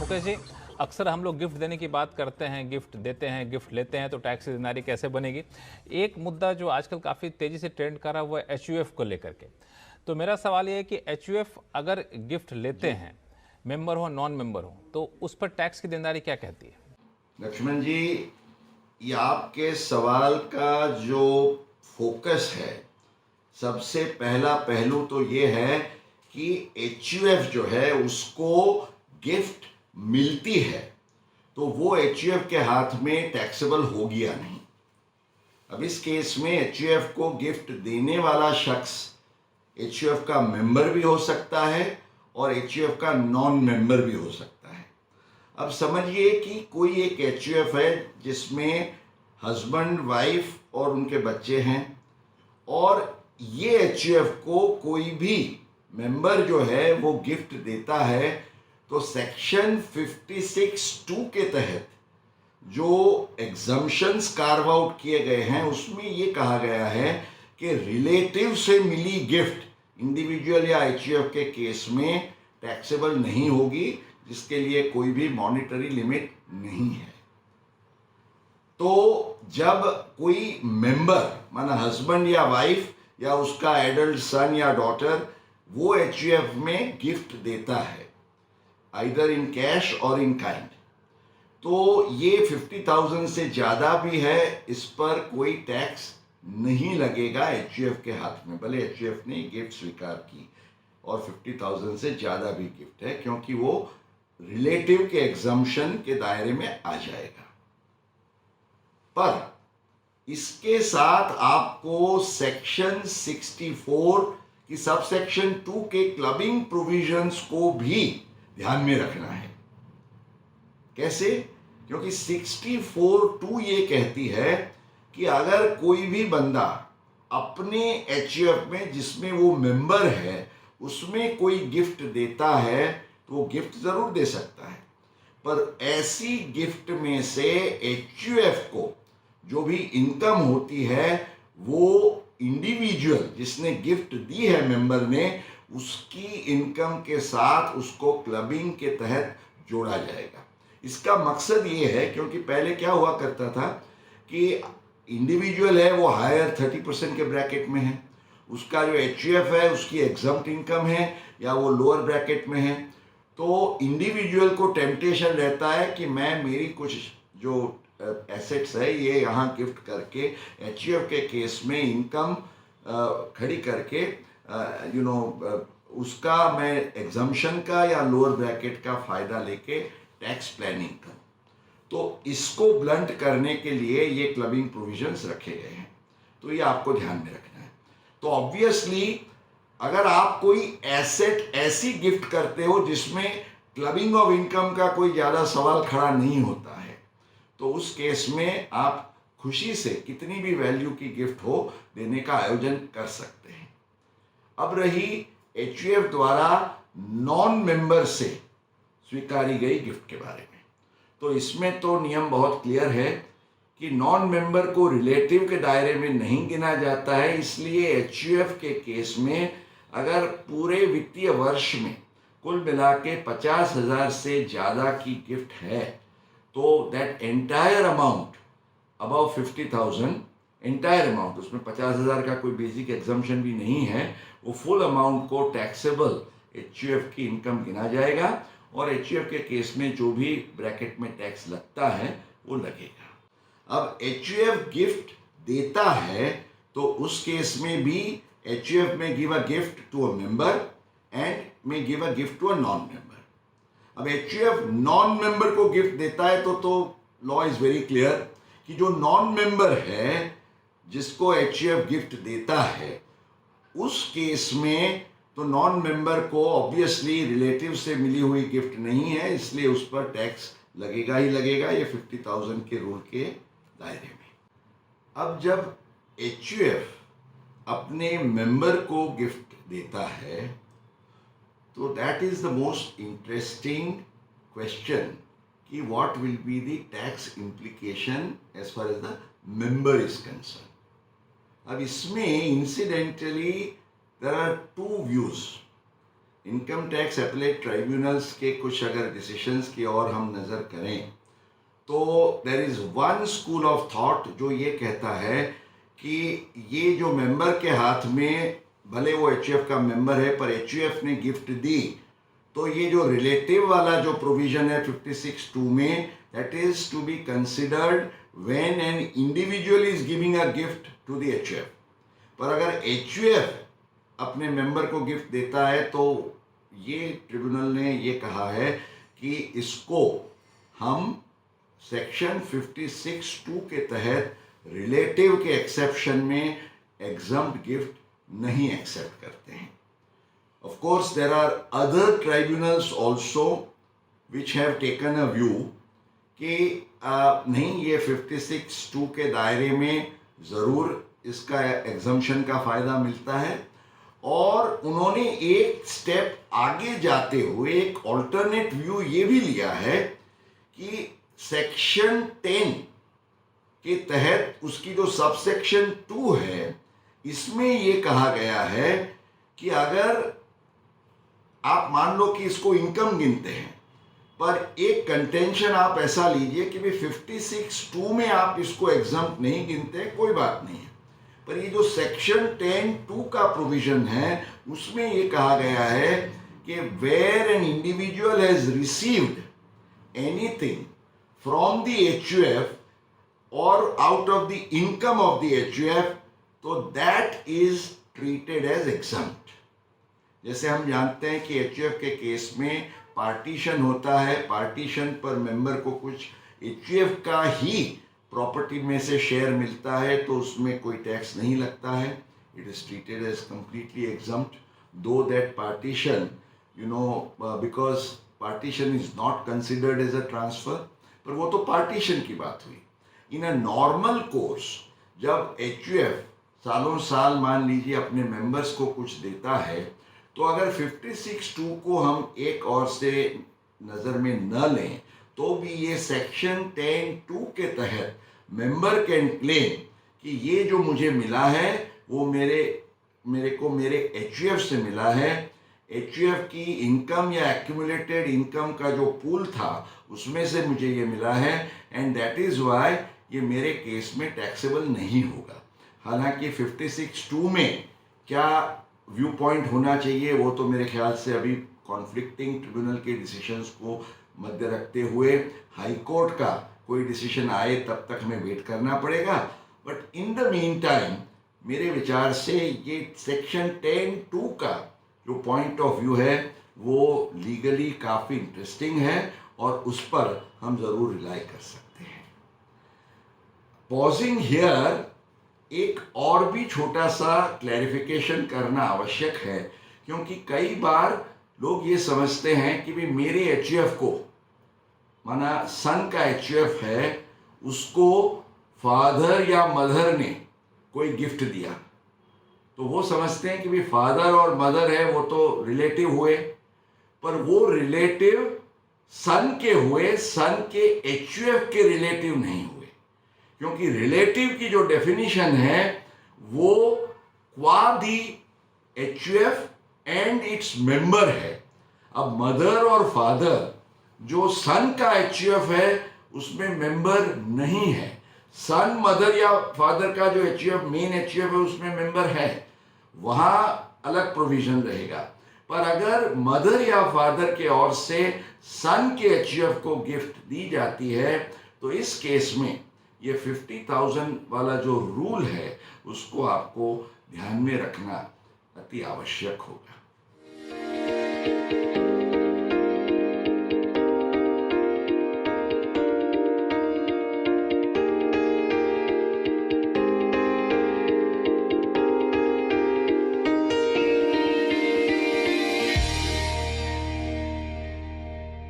मुकेश जी, अक्सर हम लोग गिफ्ट देने की बात करते हैं, गिफ्ट देते हैं, गिफ्ट लेते हैं, तो टैक्स की जिम्मेदारी कैसे बनेगी। एक मुद्दा जो आजकल काफ़ी तेज़ी से ट्रेंड कर रहा है वो है एचयूएफ को लेकर के। तो मेरा सवाल ये है कि एचयूएफ अगर गिफ्ट लेते हैं, मेंबर हो नॉन मेंबर हो, तो उस पर टैक्स की जिम्मेदारी क्या कहती है? लक्ष्मण जी, ये आपके सवाल का जो फोकस है, सबसे पहला पहलू तो ये है कि एचयूएफ जो है उसको गिफ्ट मिलती है तो वो एचयूएफ के हाथ में टैक्सेबल होगी या नहीं। अब इस केस में एचयूएफ को गिफ्ट देने वाला शख्स एचयूएफ का मेंबर भी हो सकता है और एचयूएफ का नॉन मेंबर भी हो सकता है। अब समझिए कि कोई एक एचयूएफ है जिसमें हस्बैंड, वाइफ और उनके बच्चे हैं, और ये एचयूएफ को कोई भी मेंबर जो है वो गिफ्ट देता है, तो सेक्शन 56(2) के तहत जो एग्जम्पशंस कार्व आउट किए गए हैं उसमें ये कहा गया है कि रिलेटिव से मिली गिफ्ट इंडिविजुअल या एचयूएफ के केस में टैक्सेबल नहीं होगी, जिसके लिए कोई भी मॉनिटरी लिमिट नहीं है। तो जब कोई मेंबर माना हस्बैंड या वाइफ या उसका एडल्ट सन या डॉटर वो एचयूएफ में गिफ्ट देता है, आइदर इन कैश और इन काइंड, तो ये 50,000 से ज़्यादा भी है, इस पर कोई टैक्स नहीं लगेगा एचयूएफ के हाथ में, भले एचयूएफ ने गिफ्ट स्वीकार की और 50,000 से ज़्यादा भी गिफ्ट है, क्योंकि वो रिलेटिव के एग्जम्पशन के दायरे में आ जाएगा। पर इसके साथ आपको सेक्शन 64 की सबसेक्शन 2 के क्लबिंग प्रोविजंस को भी ध्यान में रखना है। कैसे? क्योंकि 64(2) ये कहती है कि अगर कोई भी बंदा अपने एचयूएफ में जिसमें वो मेंबर है उसमें कोई गिफ्ट देता है तो वो गिफ्ट जरूर दे सकता है, पर ऐसी गिफ्ट में से एचयूएफ को जो भी इनकम होती है वो इंडिविजुअल जिसने गिफ्ट दी है मेंबर ने, उसकी इनकम के साथ उसको क्लबिंग के तहत जोड़ा जाएगा। इसका मकसद ये है क्योंकि पहले क्या हुआ करता था कि इंडिविजुअल है वो हायर 30% के ब्रैकेट में है, उसका जो एचयूएफ है उसकी एग्जम्प्ट इनकम है या वो लोअर ब्रैकेट में है, तो इंडिविजुअल को टेम्पटेशन रहता है कि मैं मेरी कुछ जो एसेट्स है ये यहाँ गिफ्ट करके एचयूएफ के केस में इनकम खड़ी करके उसका मैं एग्जम्पशन का या लोअर ब्रैकेट का फायदा लेके टैक्स प्लानिंग करूं। तो इसको ब्लंट करने के लिए ये क्लबिंग प्रोविजंस रखे गए हैं, तो ये आपको ध्यान में रखना है। तो ऑब्वियसली अगर आप कोई एसेट ऐसी गिफ्ट करते हो जिसमें क्लबिंग ऑफ इनकम का कोई ज़्यादा सवाल खड़ा नहीं होता है, तो उस केस में आप खुशी से कितनी भी वैल्यू की गिफ्ट हो देने का आयोजन कर सकते हैं। अब रही एचयूएफ द्वारा नॉन मेंबर से स्वीकारी गई गिफ्ट के बारे में, तो इसमें तो नियम बहुत क्लियर है कि नॉन मेंबर को रिलेटिव के दायरे में नहीं गिना जाता है। इसलिए एचयूएफ के केस में अगर पूरे वित्तीय वर्ष में कुल मिला के 50,000 से ज़्यादा की गिफ्ट है तो that entire amount about 50,000, entire amount, उसमें 50,000 का कोई बेसिक एग्जम्पशन भी नहीं है, वो फुल अमाउंट को टैक्सेबल एचयूएफ की इनकम गिना जाएगा और एचयूएफ के केस में जो भी ब्रैकेट में टैक्स लगता है वो लगेगा। अब एचयूएफ गिफ्ट देता है तो उस केस में भी HUF may give a gift to a member and may give a gift to a non member. अब एचयूएफ नॉन मेंबर को गिफ्ट देता है तो लॉ इज वेरी क्लियर कि जो नॉन मेंबर है जिसको एचयूएफ गिफ्ट देता है उस केस में तो नॉन मेंबर को ऑब्वियसली रिलेटिव से मिली हुई गिफ्ट नहीं है, इसलिए उस पर टैक्स लगेगा ही लगेगा, ये 50,000 के रूल के दायरे में। अब जब एचयूएफ अपने मेंबर को गिफ्ट देता है तो that is the most interesting question कि what will be the tax implication as far as the member is concern. अब इसमें incidentally there are two views. Income tax appellate tribunals के कुछ अगर डिसीशंस की ओर हम नज़र करें तो there is one school of thought जो ये कहता है कि ये जो मेंबर के हाथ में, भले वो एचयूएफ का मेंबर है पर एचयूएफ ने गिफ्ट दी, तो ये जो रिलेटिव वाला जो प्रोविजन है 56(2) में, that is to be considered when an individual is giving a gift to the HUF. पर अगर एचयूएफ अपने मेंबर को गिफ्ट देता है तो ये ट्रिब्यूनल ने ये कहा है कि इसको हम सेक्शन 56(2) के तहत रिलेटिव के एक्सेप्शन में एग्जम्प्ट गिफ्ट नहीं एक्सेप्ट करते हैं। Of course, there are other tribunals also which have taken a view कि नहीं, ये 56(2) के दायरे में ज़रूर इसका एग्जम्पशन का फ़ायदा मिलता है, और उन्होंने एक स्टेप आगे जाते हुए एक ऑल्टरनेट व्यू ये भी लिया है कि सेक्शन 10 के तहत उसकी जो सबसेक्शन 2 है, इसमें ये कहा गया है कि अगर आप मान लो कि इसको इनकम गिनते हैं, पर एक कंटेंशन आप ऐसा लीजिए कि भाई 56(2) में आप इसको एग्जम्प्ट नहीं गिनते, कोई बात नहीं है, पर ये जो सेक्शन 10(2) का प्रोविजन है उसमें ये कहा गया है कि where an individual has received anything from the HUF और out of the income of the HUF, तो that is treated as exempt. जैसे हम जानते हैं कि एचयूएफ के केस में पार्टीशन होता है, पार्टीशन पर मेंबर को कुछ एचयूएफ का ही प्रॉपर्टी में से शेयर मिलता है तो उसमें कोई टैक्स नहीं लगता है, it is treated as completely exempt, though that partition because partition is not considered as a transfer, पर वो तो पार्टीशन की बात हुई। इन अ नॉर्मल कोर्स जब एचयूएफ सालों साल मान लीजिए अपने मेंबर्स को कुछ देता है, तो अगर 56(2) को हम एक और से नज़र में न लें तो भी ये सेक्शन 10(2) के तहत मेंबर कैन क्लेम कि ये जो मुझे मिला है वो मेरे को मेरे एचयूएफ से मिला है, एचयूएफ की इनकम या एक्यूमुलेटेड इनकम का जो पूल था उसमें से मुझे ये मिला है, एंड दैट इज़ वाई ये मेरे केस में टैक्सेबल नहीं होगा। हालांकि 56(2) में क्या व्यू पॉइंट होना चाहिए वो तो मेरे ख्याल से अभी कॉन्फ्लिक्टिंग ट्रिब्यूनल के डिसीशंस को मध्य रखते हुए हाई कोर्ट का कोई डिसीजन आए तब तक हमें वेट करना पड़ेगा, but in the mean time मेरे विचार से ये सेक्शन 10(2) का जो पॉइंट ऑफ व्यू है वो लीगली काफ़ी इंटरेस्टिंग है और उस पर हम ज़रूर रिलाई कर सकते हैं। पॉजिंग हियर, एक और भी छोटा सा क्लैरिफिकेशन करना आवश्यक है, क्योंकि कई बार लोग ये समझते हैं कि भाई मेरे एचयूएफ को, माना सन का एचयूएफ है, उसको फादर या मदर ने कोई गिफ्ट दिया, तो वो समझते हैं कि भाई फादर और मदर है वो तो रिलेटिव हुए, पर वो रिलेटिव सन के हुए, सन के एचयूएफ के रिलेटिव नहीं हुए, क्योंकि रिलेटिव की जो डेफिनेशन है वो क्वा दी एचयूएफ एंड इट्स मेंबर है। अब मदर और फादर जो सन का एचयूएफ है उसमें मेंबर नहीं है, सन मदर या फादर का जो एचयूएफ मेन एचयूएफ है उसमें मेंबर है, वहां अलग प्रोविजन रहेगा। पर अगर मदर या फादर के ओर से सन के एचयूएफ को गिफ्ट दी जाती है तो इस केस में ये 50,000 वाला जो रूल है उसको आपको ध्यान में रखना अति आवश्यक होगा।